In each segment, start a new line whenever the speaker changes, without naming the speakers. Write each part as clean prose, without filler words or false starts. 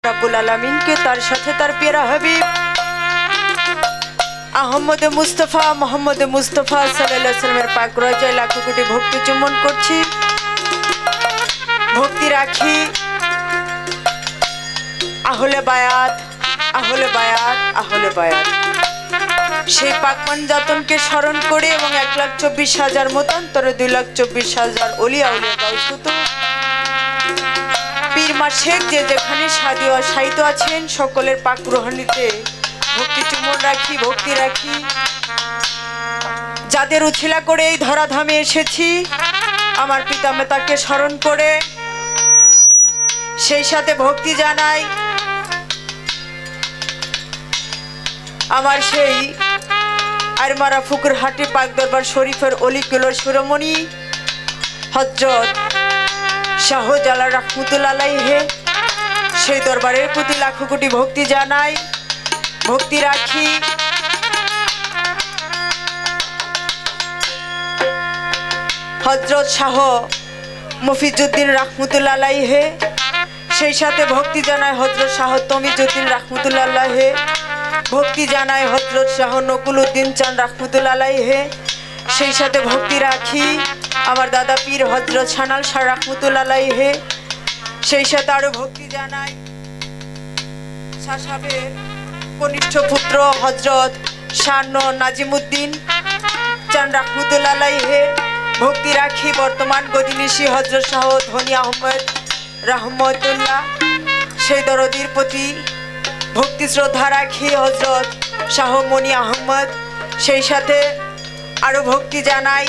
रब्बुल आलमीन के तार साथे तार प्यारा हबीब আহমদ মুস্তাফা মোহাম্মদ মুস্তাফা সাল্লাল্লাহু আলাইহি ওয়াসাল্লামের পাক রোজায় লাখো কোটি ভক্তি চুম্বন করছি, ভক্তি রাখি। আহলে বায়াত আহলে বায়াত আহলে বায়াত সেই পাক পঞ্জাতনকে স্মরণ করে এবং 1,24,000 মতান্তরে 2,24,000 ওলিয়া উলিয়া গাউসুত পীর মাশেখ যে যেখানে সাহিত্য আছেন সকলের পাক রোহানিতে ভক্তি চুম্বন রাখি, ভক্তি রাখি। যাদের উছিলা করে এই ধরাধামে এসেছি আমার পিতামাতাকে স্মরণ করে, সেই সাথে ভক্তি জানাই আমার সেই আরমারা ফুকুরহাটি পাক দরবার শরীফের অলিকুলোর শিরোমণি হযরত শাহজালাল রাহমাতুল্লাহ আলাইহি সেই দরবারের প্রতি লাখো কোটি ভক্তি জানাই, ভক্তি রাখি। হযরত শাহ মফিজউদ্দিন রাহমাতুল্লাহ আলাইহি সেই সাথে ভক্তি জানায় হযরত শাহ তমিজউদ্দিন রাহমাতুল্লাহ আলাইহি, ভক্তি জানায় হযরত শাহ নকুলউদ্দিন চাঁদ রাহমাতুল্লাহ আলাইহি, সেই সাথে ভক্তি রাখি আমার দাদা পীর হযরত সানাল শাহ রাহমাতুল্লাহ আলাইহি, সেই সাথে আরো ভক্তি জানাই শাহ সাহেবের কনিষ্ঠ পুত্র হযরত শাহ নাজিমউদ্দিন চাঁদ রাহমাতুল্লাহ আলাইহি, ভক্তি রাখি বর্তমান গদিনিশি হযরত শাহ ধনী আহমদ রাহমাতুল্লাহ সেই দরদির প্রতি ভক্তি শ্রদ্ধা রাখি হযরত শাহ মনি আহমদ, সেই সাথে আরো ভক্তি জানাই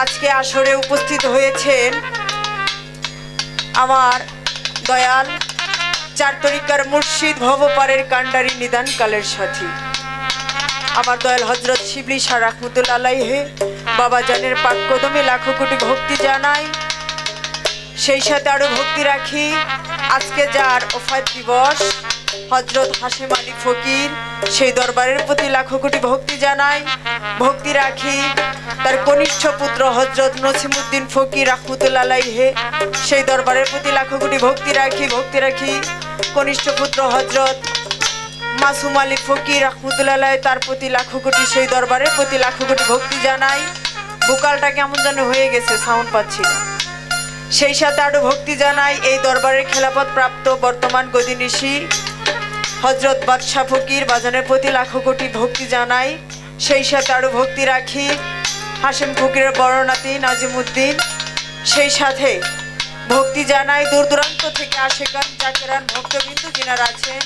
আজকে আসরে উপস্থিত হয়েছেন আমার দয়াল চার তরিকার মুর্শিদ ভবপারের কান্ডারি নিদান কালের সাথী আমার দয়াল হযরত শিবলি শাহ রাহমাতুল্লাহ আলাইহি বাবা জানের পাক কদমে লাখো কোটি ভক্তি জানাই, সেই সাথে আরো ভক্তি রাখি আজকে যার ওফাত দিবস হযরত হাশেম আলী ফকির সেই দরবারের প্রতি লাখো কোটি ভক্তি জানাই, ভক্তি রাখি তার কনিষ্ঠ পুত্র হযরত নসিমউদ্দিন ফকির রাহমাতুল্লাহ আলাইহি সেই দরবারের প্রতি লাখো কোটি ভক্তি রাখি, ভক্তি রাখি কনিষ্ঠ পুত্র হযরত মাসুম আলী ফকির রাহমাতুল্লাহ আলাইহি তার প্রতি লাখো কোটি সেই দরবারের প্রতি লাখো কোটি ভক্তি জানাই। ভোকালটা কেমন যেন হয়ে গেছে, সাউন্ড পাচ্ছি না। সেই সাথে আরো ভক্তি জানাই এই দরবারের খেলাফত প্রাপ্ত বর্তমান গদিনিশি হযরত বাদশাহ ফকির বাজানের প্রতি লাখো কোটি ভক্তি জানাই, সেই সাথে আরো ভক্তি রাখি হাশেম ফকিরের বড় নাতি নাজিমউদ্দিন, সেই সাথে ভক্তি জানাই দূর দূরান্ত থেকে আশেকান জাকেরান ভক্তবিন্দু যিনারা আছেন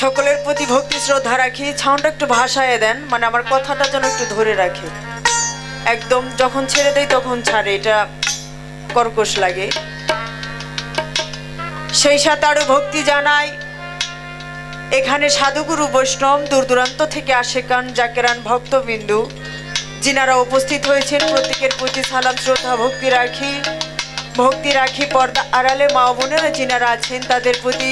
সকলের প্রতি ভক্তি শ্রদ্ধা রাখি। সাউন্ডটা একটু ভাষায় দেন, মানে আমার কথাটা যেন একটু ধরে রাখে, একদম যখন ছেড়ে দেয় তখন ছাড়ে, এটা কর্কশ লাগে। সেই সাথে আরো ভক্তি জানাই এখানে সাধুগুরু বৈষ্ণব দূর দূরান্ত থেকে আশেকান জাকেরান ভক্তবিন্দু যিনারা উপস্থিত হয়েছেন প্রত্যেকের প্রতি সালাম শ্রদ্ধা ভক্তি রাখি, ভক্তি রাখি পর্দা আড়ালে মা বোনেরা যিনারা আছেন তাদের প্রতি,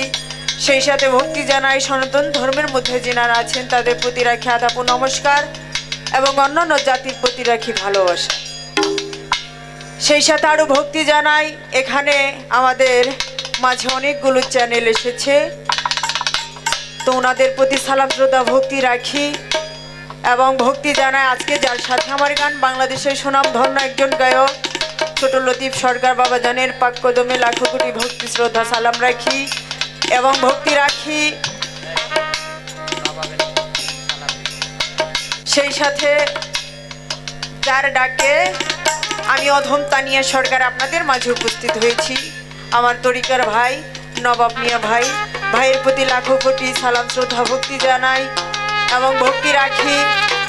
সেই সাথে ভক্তি জানাই সনাতন ধর্মের মধ্যে যিনারা আছেন তাদের প্রতি রাখি আদাব ও নমস্কার এবং অন্যান্য জাতির প্রতি রাখি ভালোবাসা। সেই সাথে আরো ভক্তি জানাই এখানে আমাদের মাঝে অনেকগুলো চ্যানেল এসেছে, তো ওনাদের প্রতি সালাম শ্রদ্ধা ভক্তি রাখি এবং ভক্তি জানাই আজকে যার সাথে আমার গান বাংলাদেশের সুনাম ধন্য একজন গায়ক ছোট লতিফ সরকার বাবা জানের পাক কদমে লাখো কোটি ভক্তি শ্রদ্ধা সালাম রাখি এবং ভক্তি রাখি। সেই সাথে যার ডাকে আমি অধম তানিয়া সরকার আপনাদের মাঝে উপস্থিত হয়েছি আমার তরিকার ভাই নবাব মিয়া ভাই, ভাইয়ের প্রতি লাখো কোটি সালাম শ্রদ্ধা ভক্তি জানাই এবং ভক্তি রাখি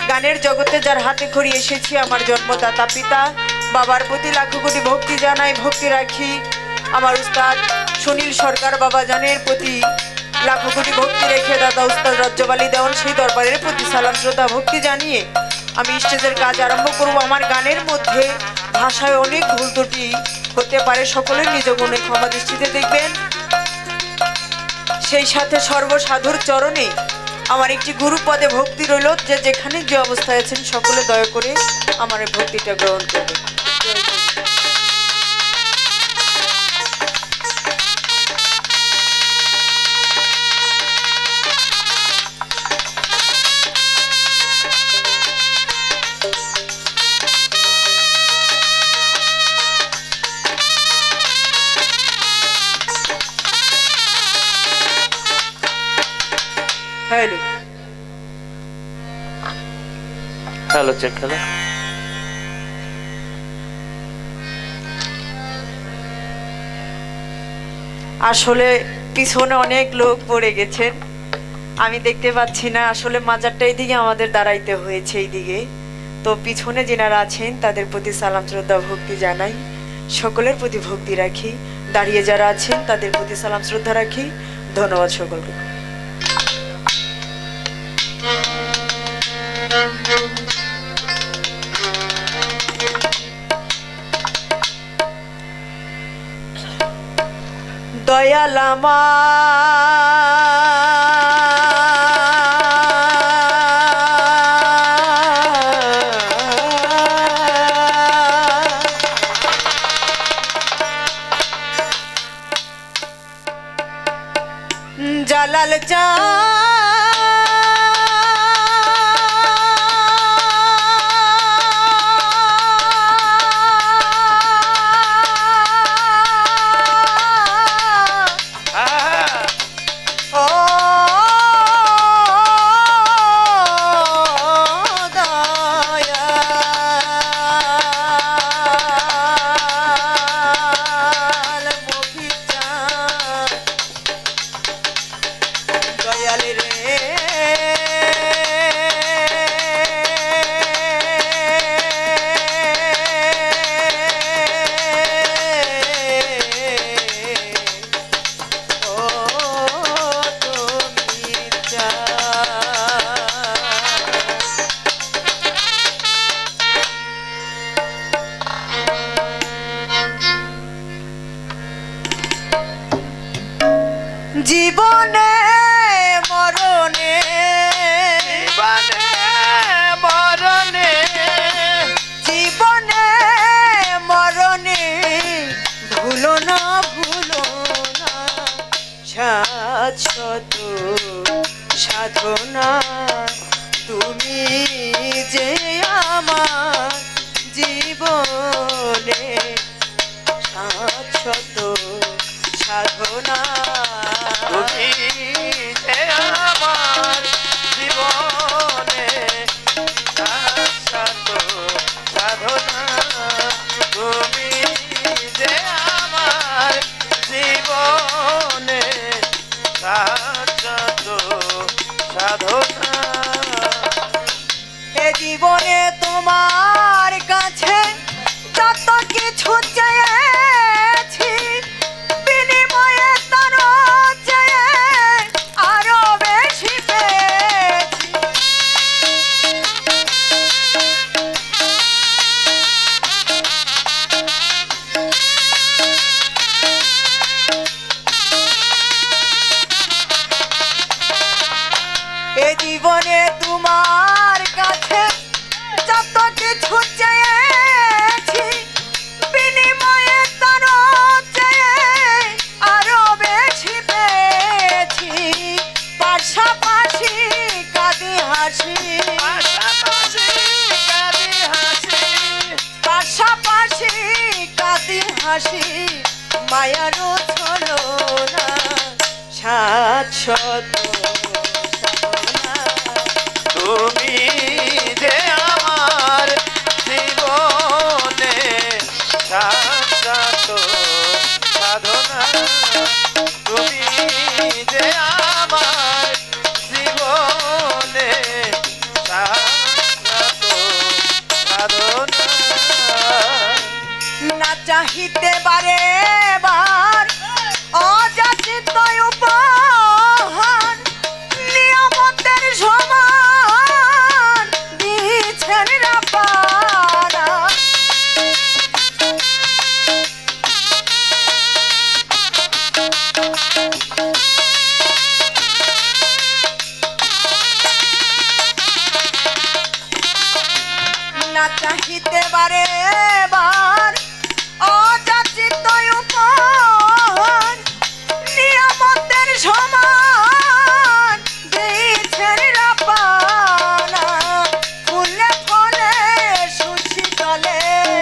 গানের জগতে যার হাতে খড়ি এসেছি আমার জন্মদাতা পিতা বাবার প্রতি লাখো কোটি ভক্তি জানাই, ভক্তি রাখি আমার উস্তাদ সুনীল সরকার বাবা জানের প্রতি লাখো কোটি ভক্তি রেখে দাদা উস্তাদ রজ্জব আলী দেওয়ান সেই দরবারের প্রতি সালাম শ্রদ্ধা ভক্তি জানিয়ে আমি স্টেজের কাজ আরম্ভ করব। আমার গানের মধ্যে ভাষায় অনেক ভুল ত্রুটি হতে পারে, সকলের নিজ গুণে ক্ষমা দৃষ্টিতে দেখবেন। সেই সাথে সর্বসাধুর চরণে আমার একটি গুরুপদে ভক্তি রইল, যে যেখানে যে অবস্থায় আছেন সকলে দয়া করে আমার এই ভক্তিটা গ্রহণ করবেন।
খেলো চেক খেলো।
আসলে পিছনে অনেক লোক পড়ে গেছেন, আমি দেখতে পাচ্ছি না। আসলে মাজারটা এইদিকে আমাদের দাঁড়াইতে হয়েছে এইদিকে। তো পিছনে যেনারা আছেন তাদের প্রতি সালাম শ্রদ্ধা ভক্তি জানাই, সকলের প্রতি ভক্তি রাখি। দাঁড়িয়ে যারা আছেন তাদের প্রতি সালাম শ্রদ্ধা রাখি। ধন্যবাদ সকলকে। দয়ালামা জালাল চা জীবনে মরণে
মরণে
জীবনে মরণে ভুলো না শাশ্বত সাধনা তুমি যে আমার জীবনে শাশ্বত সাধনা
তুমি যে আমার জীবনে শাশ্বত সাধনা, তুমি যে আমার জীবনে শাশ্বত সাধনা।
এ জীবনে তোমার কাছে যত কিছু চেয়েছি বিনিময়ে তার চেয়ে আরো বেশি পেয়েছি। এ জীবনে তোমার কাছে যত কিছু চেয়েছি বিনিময়ে তার চেয়ে আরো বেশি পেয়েছি। পাশাপাশি কাঁদি হাসি, পাশাপাশি কাঁদি হাসি মায়ারও ছলো না শাশ্বত সাধনা।
তুমি যে আমার জীবনে শাশ্বত সাধনা, তুমি যে আমার জীবনে শাশ্বত সাধনা।
না চাহিতে বারে বার অযাচিত উপহার নিয়ামতের সমান দিছেন রাব্বানা। না চাহিতে বারে বার অযাচিত উপহার নিয়ামতের সমান দিছেন রাব্বানা। ফুলে ফলে সুশীতলে,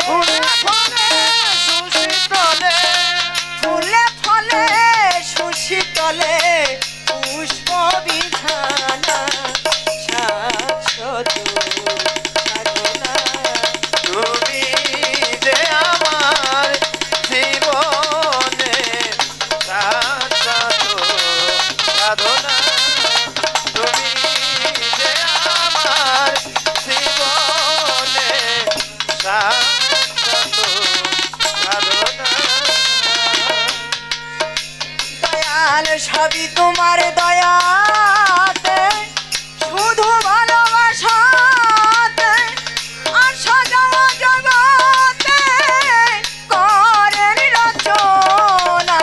ফুলে ফলে সুশীতলে,
ফুলে ফলে সুশীতলে পুষ্প বিছানা শাশ্বত সাধনা। সবই তোমার দয়াতে শুধু ভালোবাসাতে আর সাজাওয়া জগতে করেন রচনা।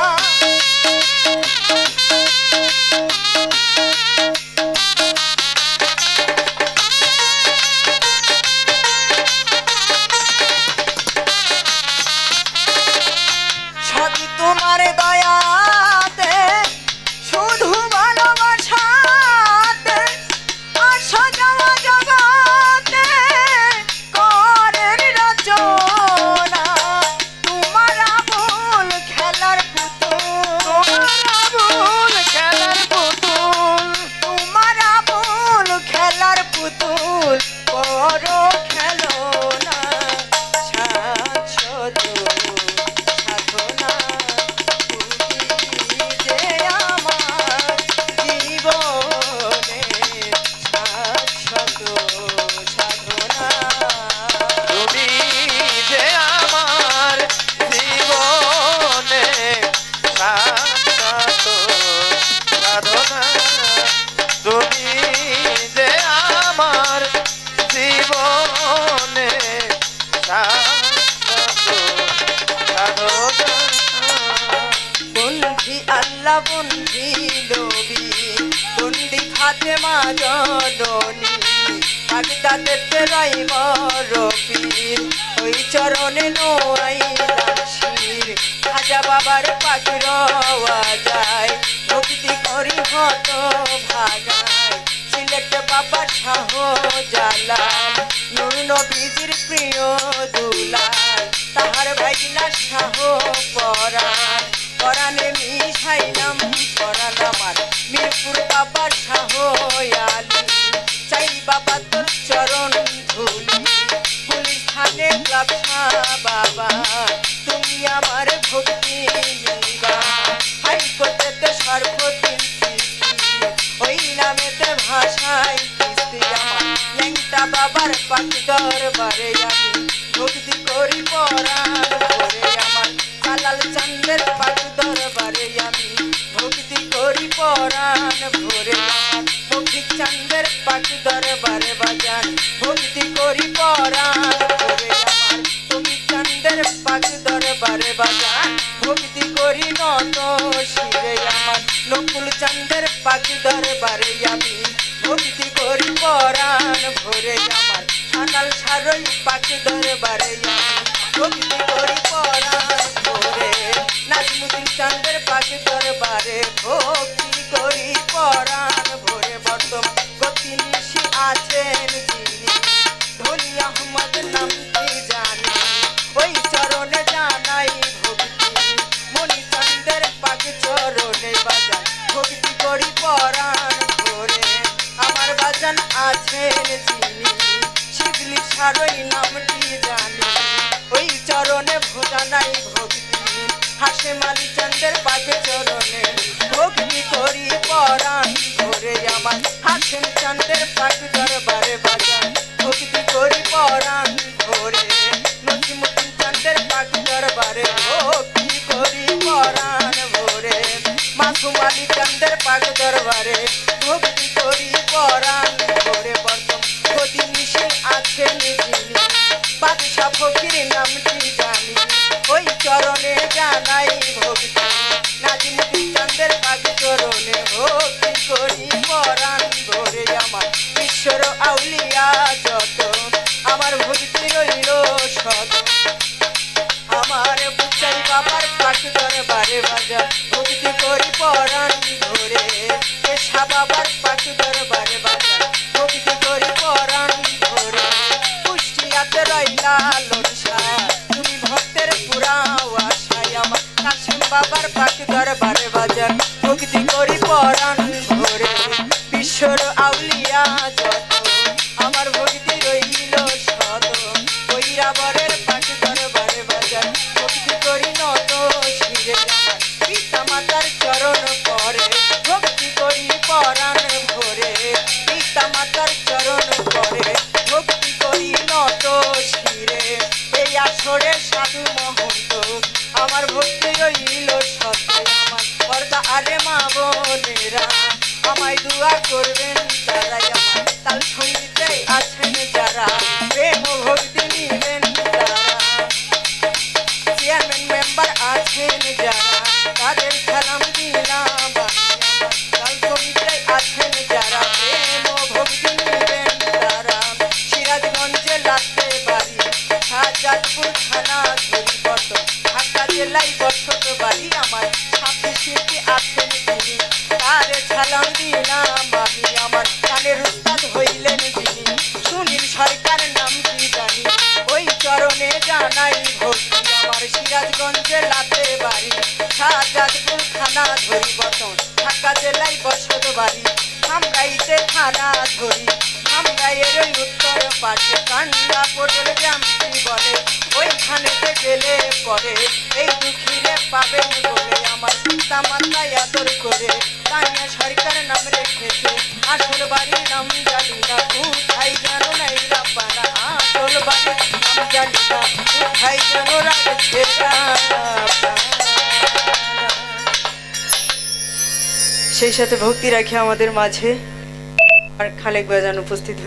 সবই তোমার দয়াতে শুধু ভালোবাসাতে আর সাজাওয়া জগতে করেন রচনা। তোমার আমূল খেলার পুতুল,
আবুল খেলার পুতুল,
তোমার আমূল খেলার পুতুল বড় খেলনা সাজত সাধনা। তুমি যে আমার জীবনে সাজত সাধনা।
তুমি যে আমার জীবনে সাক্ষাৎ সাধনা। তুমি যে আমার জীবনে সাক্ষাৎ সাধনা।
বন্ধি আল্লাহ বন্ধি নবী বন্দি ফাতেমা জননী বাগদাদেতে রইব রফির ওই চরণে নোয়াইলাম শির। খাজা বাবার পাখি রওয়া যায় ভক্তি করি হত ভাগায়। সিলেট বাবার শাহ জালাল নূর নবীজির প্রিয় দুলাল তাহার ভাগিনা শাহ পরাণ। পরাণে মিশাইলাম পরাণ আমার মিরপুর বাবার শাহ আলী। চাই বাবা তোর চরণ ধুলি পুলিশ থানে লাভা বাবা তুমি আমার ভক্তি নিবা। হাইকোর্টেতে সর্বদিন ওই নামেতে ভাষায় কিস্তি আমার ল্যাংটা বাবার পাখি দরবারে আমি ভক্তি করি পরাণ ভরে। আমার কালাল চন্দ্রের পাখি দরবারে আমি ভক্তি করি পরাণ ভরে। আমার ভক্তি চন্দ্রের পাখি দরবারে বাজান ভক্তি করি পরাণ ভরে। আমার তুমি চন্দ্রের পাখি দরবারে বাজান ভক্তি করি নত শিরে। আমার নকুল চন্দ্রের পাখি দরবারে আমি ভক্তি করি পরাণ ভরে। আমার সানাল সারই পাখি দরবারে আমি ভক্তি করি পরাণ ভরে। নাজমুদ্দিন চন্দ্রের পাখি দরবারে ভক্তি করি পরাণ ভরে। বর্তমান গতি নিশি আছেন যিনি ধনী আহমদ নামটি জানি ওই চরণে জানাই ভক্তি। মণিচন্দ্রের পাখি চরণে বাজান ভক্তি করি পরাণ ভরে। আমার বাজান আছেন যিনি শিবলি সারই নামটি জানি ওই চরণে ভোজানাই ভক্তি। হাসেম আলী চন্দ্রের পাখি চরণে ভক্তি করি পরাণ ভরে। আমার হাসেম চন্দ্রের পাখি দরবারে বাজান ভক্তি করি পরাণ ভরে। নজিমুদ্দিন চন্দ্রের পাখি দরবারে ভক্তি করি পরাণ ভরে। মাসুম আলী চন্দ্রের পাখি দরবারে ভক্তি করি পরাণ ভরে। বর্তম গতি নিশে আছেন যিনি বাদশাহ ফকির নামটি জানি ওই চরণে জানাই ভক্তি। নাজিমুদ্দিন চন্দ্রের পাখি চরণে ভক্তি করি পরাণ ভরে। আমার ঈশ্বর আউলিয়া যত আমার ভক্তি রইল শত। আমার বুচাই বাবার পাখি দরবারে বাজা ভক্তি করি পরাণ ভরে। পেশা বাবার পাখি দরবারে বাজা ভক্তি করি পরাণ ভরে। কুষ্টিয়াতে রইলা লনসা তুমি ভক্তের পুরাও আশায়। আমার কাশিম বাবার পাখি দরবারে বাজান ভক্তি করি পরাণ ভরে। বিশ্বর আউলিয়া যত আমার ভক্তি রইল শত। বৈরাবরের পাখি দরবারে বাজান ভক্তি করি নত শিরে। আমার পিতা লাতে বাড়ি শাহজাদপুর থানা ধরি বটন ঢাকা জেলায় বসত বাড়ি আমরাইতে থানা ধরি আমরাইয়ের ওই উত্তর পাশে কান্ডা পটল গ্রামটি বলে ওইখানেতে গেলে পরে এই দুঃখীরে পাবেন বলে আমার পিতা মাতায় আদর করে তানিয়া সরকার নাম রেখেছে আসল বাড়ির নাম জানি না কোথায় যেন নাই রাপানা আসল বাড়ির নাম জানি না কোথায় যেন রাখছে সেই সাথে ভক্তি রাখে আমাদের মাঝে আর খালেক বাজান উপস্থিত হয়ে